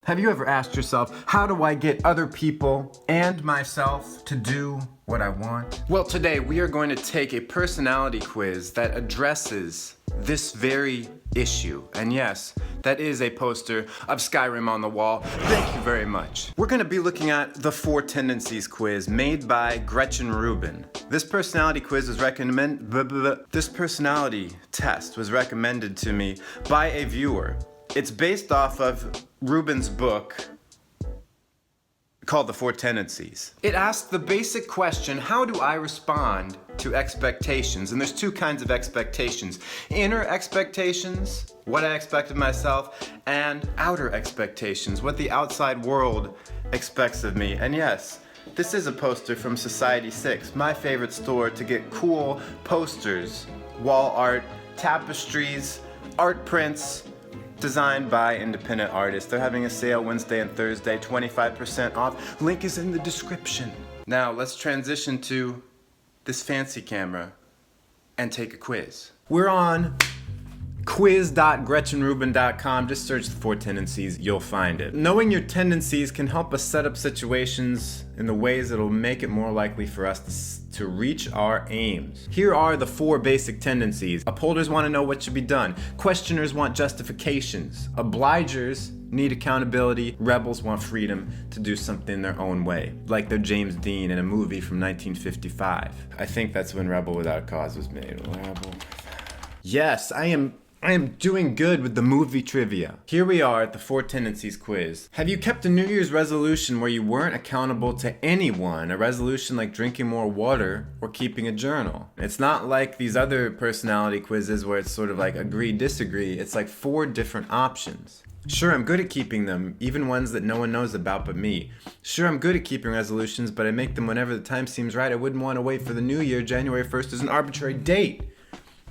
Have you ever asked yourself, how do I get other people and myself to do what I want? Well, today we are going to take a personality quiz that addresses this very issue. And yes, that is a poster of Skyrim on the wall. Thank you very much. We're going to be looking at the Four Tendencies quiz made by Gretchen Rubin. This personality This personality test was recommended to me by a viewer. It's based off of Rubin's book called The Four Tendencies. It asks the basic question, how do I respond to expectations? And there's two kinds of expectations. Inner expectations, what I expect of myself, and outer expectations, what the outside world expects of me. And yes, this is a poster from Society 6, my favorite store to get cool posters, wall art, tapestries, art prints, designed by independent artists. They're having a sale Wednesday and Thursday, 25% off. Link is in the description. Now let's transition to this fancy camera and take a quiz. We're on quiz.gretchenrubin.com. Just search the Four Tendencies, you'll find it. Knowing your tendencies can help us set up situations in the ways that'll make it more likely for us to reach our aims. Here are the four basic tendencies. Upholders want to know what should be done. Questioners want justifications. Obligers need accountability. Rebels want freedom to do something their own way. Like they're James Dean in a movie from 1955. I think that's when Rebel Without Cause was made. Rebel. Yes, I am doing good with the movie trivia. Here we are at the Four Tendencies quiz. Have you kept a New Year's resolution where you weren't accountable to anyone? A resolution like drinking more water or keeping a journal. It's not like these other personality quizzes where it's sort of like agree, disagree. It's like four different options. Sure, I'm good at keeping them, even ones that no one knows about but me. Sure, I'm good at keeping resolutions, but I make them whenever the time seems right. I wouldn't want to wait for the new year. January 1st is an arbitrary date.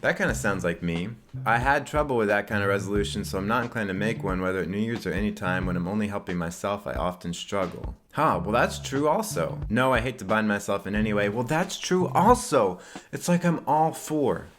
That kind of sounds like me. I had trouble with that kind of resolution, so I'm not inclined to make one, whether at New Year's or any time. When I'm only helping myself, I often struggle. Well that's true also. No, I hate to bind myself in any way. Well, that's true also. It's like I'm all four,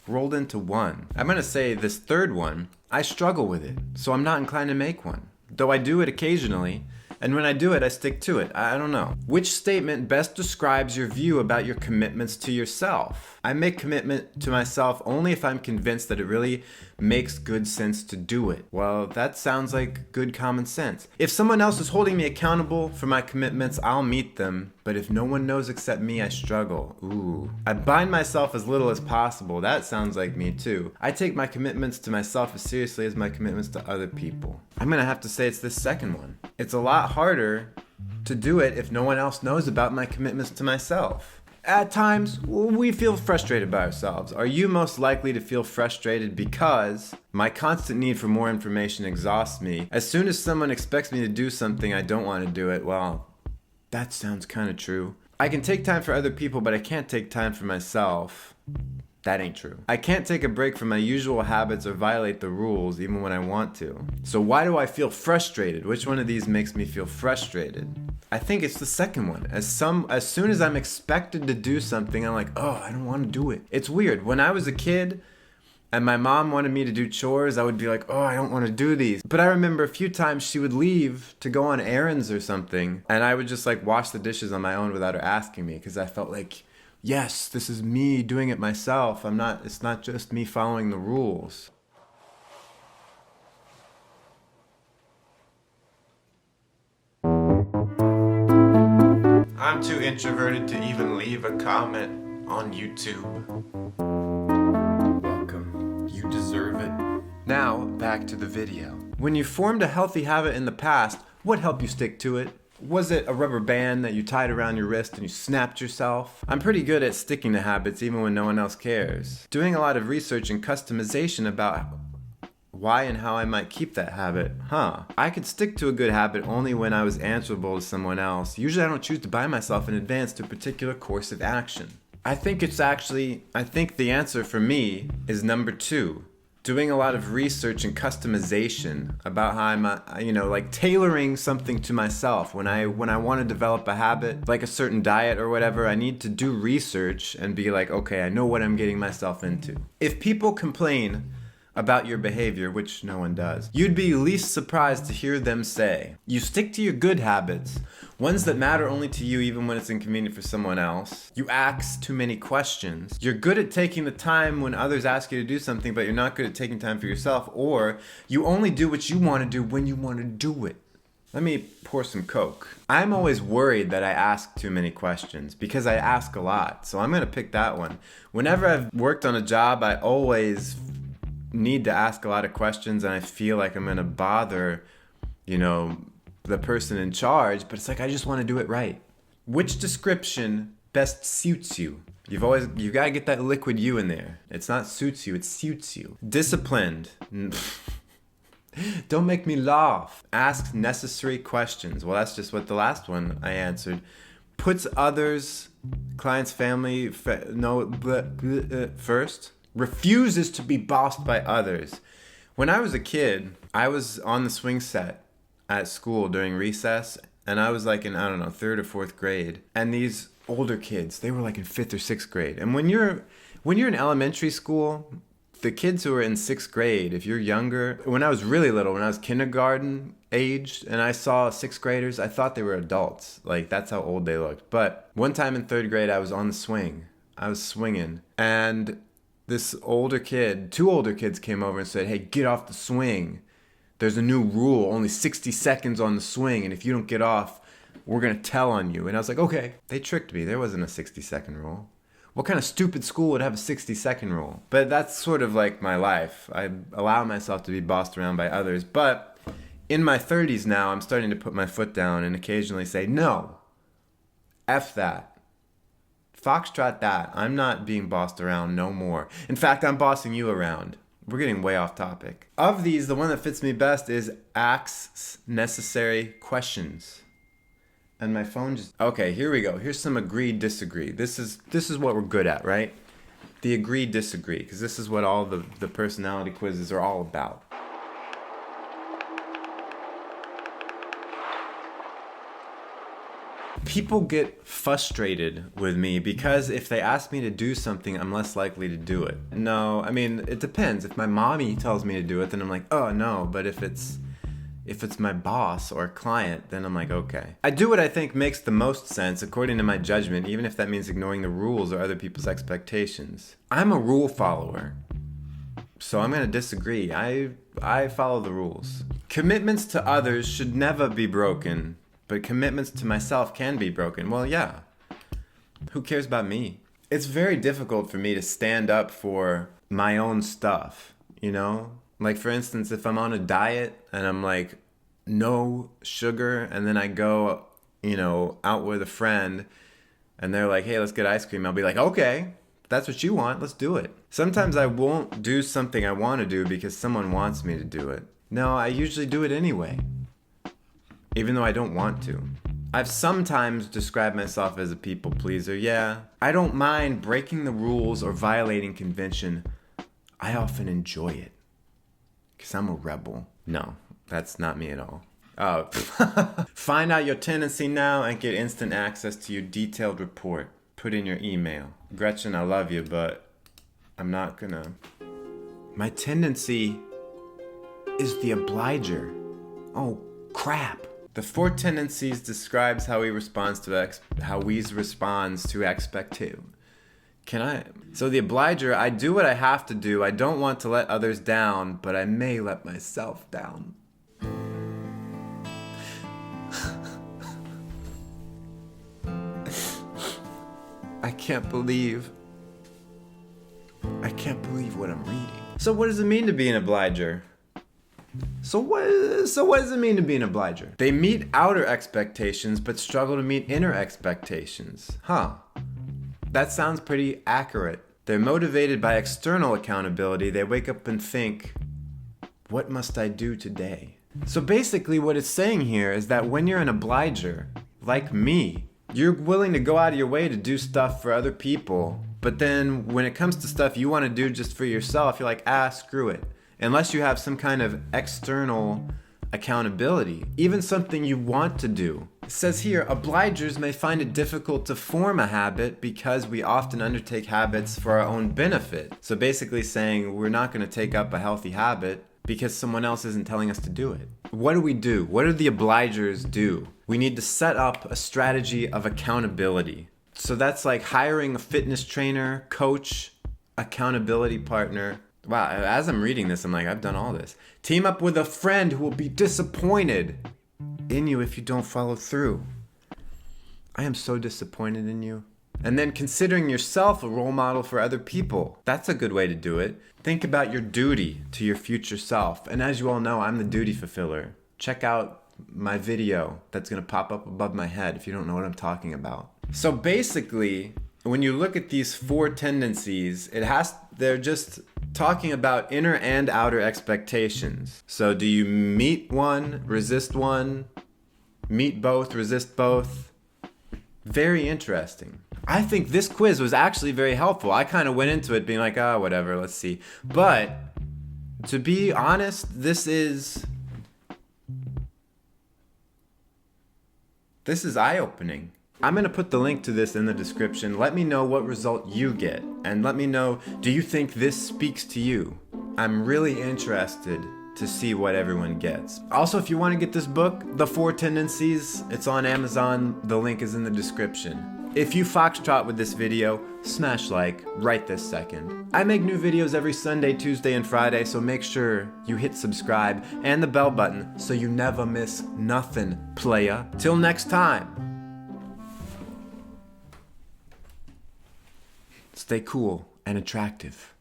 rolled into one. I'm gonna say this third one, I struggle with it, so I'm not inclined to make one. Though I do it occasionally, and when I do it, I stick to it. I don't know. Which statement best describes your view about your commitments to yourself? I make commitment to myself only if I'm convinced that it really makes good sense to do it. Well, that sounds like good common sense. If someone else is holding me accountable for my commitments, I'll meet them. But if no one knows except me, I struggle. Ooh. I bind myself as little as possible. That sounds like me too. I take my commitments to myself as seriously as my commitments to other people. I'm gonna have to say it's this second one. It's a lot harder to do it if no one else knows about my commitments to myself. At times, we feel frustrated by ourselves. Are you most likely to feel frustrated because my constant need for more information exhausts me? As soon as someone expects me to do something, I don't want to do it. Well, that sounds kind of true. I can take time for other people, but I can't take time for myself. That ain't true. I can't take a break from my usual habits or violate the rules even when I want to. So why do I feel frustrated? Which one of these makes me feel frustrated? I think it's the second one. As soon as I'm expected to do something, I'm like, oh, I don't want to do it. It's weird. When I was a kid and my mom wanted me to do chores, I would be like, oh, I don't want to do these. But I remember a few times she would leave to go on errands or something, and I would just like wash the dishes on my own without her asking me, because I felt like, yes, this is me doing it myself. It's not just me following the rules. I'm too introverted to even leave a comment on YouTube. Welcome. You deserve it. Now, back to the video. When you formed a healthy habit in the past, what helped you stick to it? Was it a rubber band that you tied around your wrist and you snapped yourself? I'm pretty good at sticking to habits even when no one else cares. Doing a lot of research and customization about why and how I might keep that habit. I could stick to a good habit only when I was answerable to someone else. Usually I don't choose to bind myself in advance to a particular course of action. I think the answer for me is number 2. Doing a lot of research and customization about how I'm, like tailoring something to myself. When I want to develop a habit, like a certain diet or whatever, I need to do research and be like, okay, I know what I'm getting myself into. If people complain about your behavior, which no one does, you'd be least surprised to hear them say, you stick to your good habits, ones that matter only to you even when it's inconvenient for someone else. You ask too many questions. You're good at taking the time when others ask you to do something, but you're not good at taking time for yourself, or you only do what you want to do when you want to do it. Let me pour some Coke. I'm always worried that I ask too many questions because I ask a lot, so I'm going to pick that one. Whenever I've worked on a job, I always need to ask a lot of questions, and I feel like I'm going to bother, the person in charge, but it's like I just want to do it right. Which description best suits you? You got to get that liquid you in there. It's not suits you, it suits you. Disciplined. Don't make me laugh. Asks necessary questions. Well, that's just what the last one I answered. Puts others, clients, family, first. Refuses to be bossed by others. When I was a kid, I was on the swing set at school during recess, and I was like in, third or fourth grade. And these older kids, they were like in fifth or sixth grade. And when you're in elementary school, the kids who are in sixth grade, if you're younger, when I was really little, when I was kindergarten aged, and I saw sixth graders, I thought they were adults. Like, that's how old they looked. But one time in third grade, I was on the swing. I was swinging. And this older kid, two older kids came over and said, hey, get off the swing. There's a new rule, only 60 seconds on the swing, and if you don't get off, we're going to tell on you. And I was like, okay. They tricked me. There wasn't a 60-second rule. What kind of stupid school would have a 60-second rule? But that's sort of like my life. I allow myself to be bossed around by others. But in my 30s now, I'm starting to put my foot down and occasionally say, no, F that. Foxtrot that. I'm not being bossed around no more. In fact, I'm bossing you around. We're getting way off topic. Of these, the one that fits me best is asks necessary questions. And my phone just... Okay, here we go. Here's some agree, disagree. This is what we're good at, right? The agree, disagree. Because this is what all the personality quizzes are all about. People get frustrated with me because if they ask me to do something, I'm less likely to do it. No, I mean, it depends. If my mommy tells me to do it, then I'm like, oh no. But if it's my boss or client, then I'm like, okay. I do what I think makes the most sense according to my judgment, even if that means ignoring the rules or other people's expectations. I'm a rule follower, so I'm going to disagree. I follow the rules. Commitments to others should never be broken, but commitments to myself can be broken. Well, yeah. Who cares about me? It's very difficult for me to stand up for my own stuff, Like, for instance, if I'm on a diet and I'm like, no sugar, and then I go, out with a friend and they're like, hey, let's get ice cream. I'll be like, okay, if that's what you want, let's do it. Sometimes I won't do something I want to do because someone wants me to do it. No, I usually do it anyway, even though I don't want to. I've sometimes described myself as a people pleaser, yeah. I don't mind breaking the rules or violating convention. I often enjoy it. Because I'm a rebel. No, that's not me at all. Oh, find out your tendency now and get instant access to your detailed report. Put in your email. Gretchen, I love you, but I'm not gonna. My tendency is the obliger. Oh, crap. The Four Tendencies describes how we responds to expectation. So the obliger, I do what I have to do. I don't want to let others down, but I may let myself down. I can't believe what I'm reading. So what does it mean to be an obliger? So what does it mean to be an obliger? They meet outer expectations, but struggle to meet inner expectations. Huh. That sounds pretty accurate. They're motivated by external accountability. They wake up and think, what must I do today? So basically what it's saying here is that when you're an obliger, like me, you're willing to go out of your way to do stuff for other people, but then when it comes to stuff you want to do just for yourself, you're like, screw it. Unless you have some kind of external accountability, even something you want to do It says here, obligers may find it difficult to form a habit because we often undertake habits for our own benefit. So basically saying we're not going to take up a healthy habit because someone else isn't telling us to do it. What do we do? What do the obligers do? We need to set up a strategy of accountability. So that's like hiring a fitness trainer, coach, accountability partner. Wow, as I'm reading this, I'm like, I've done all this. Team up with a friend who will be disappointed in you if you don't follow through. I am so disappointed in you. And then considering yourself a role model for other people. That's a good way to do it. Think about your duty to your future self. And as you all know, I'm the duty fulfiller. Check out my video that's going to pop up above my head if you don't know what I'm talking about. So basically, when you look at these 4 tendencies, they're just talking about inner and outer expectations. So do you meet one, resist one, meet both, resist both? Very interesting. I think this quiz was actually very helpful. I kind of went into it being like, oh, whatever, let's see. But to be honest, this is eye-opening. I'm going to put the link to this in the description. Let me know what result you get. And let me know, do you think this speaks to you? I'm really interested to see what everyone gets. Also, if you want to get this book, The Four Tendencies, it's on Amazon. The link is in the description. If you foxtrot with this video, smash like right this second. I make new videos every Sunday, Tuesday, and Friday, so make sure you hit subscribe and the bell button so you never miss nothing, playa. Till next time. Stay cool and attractive.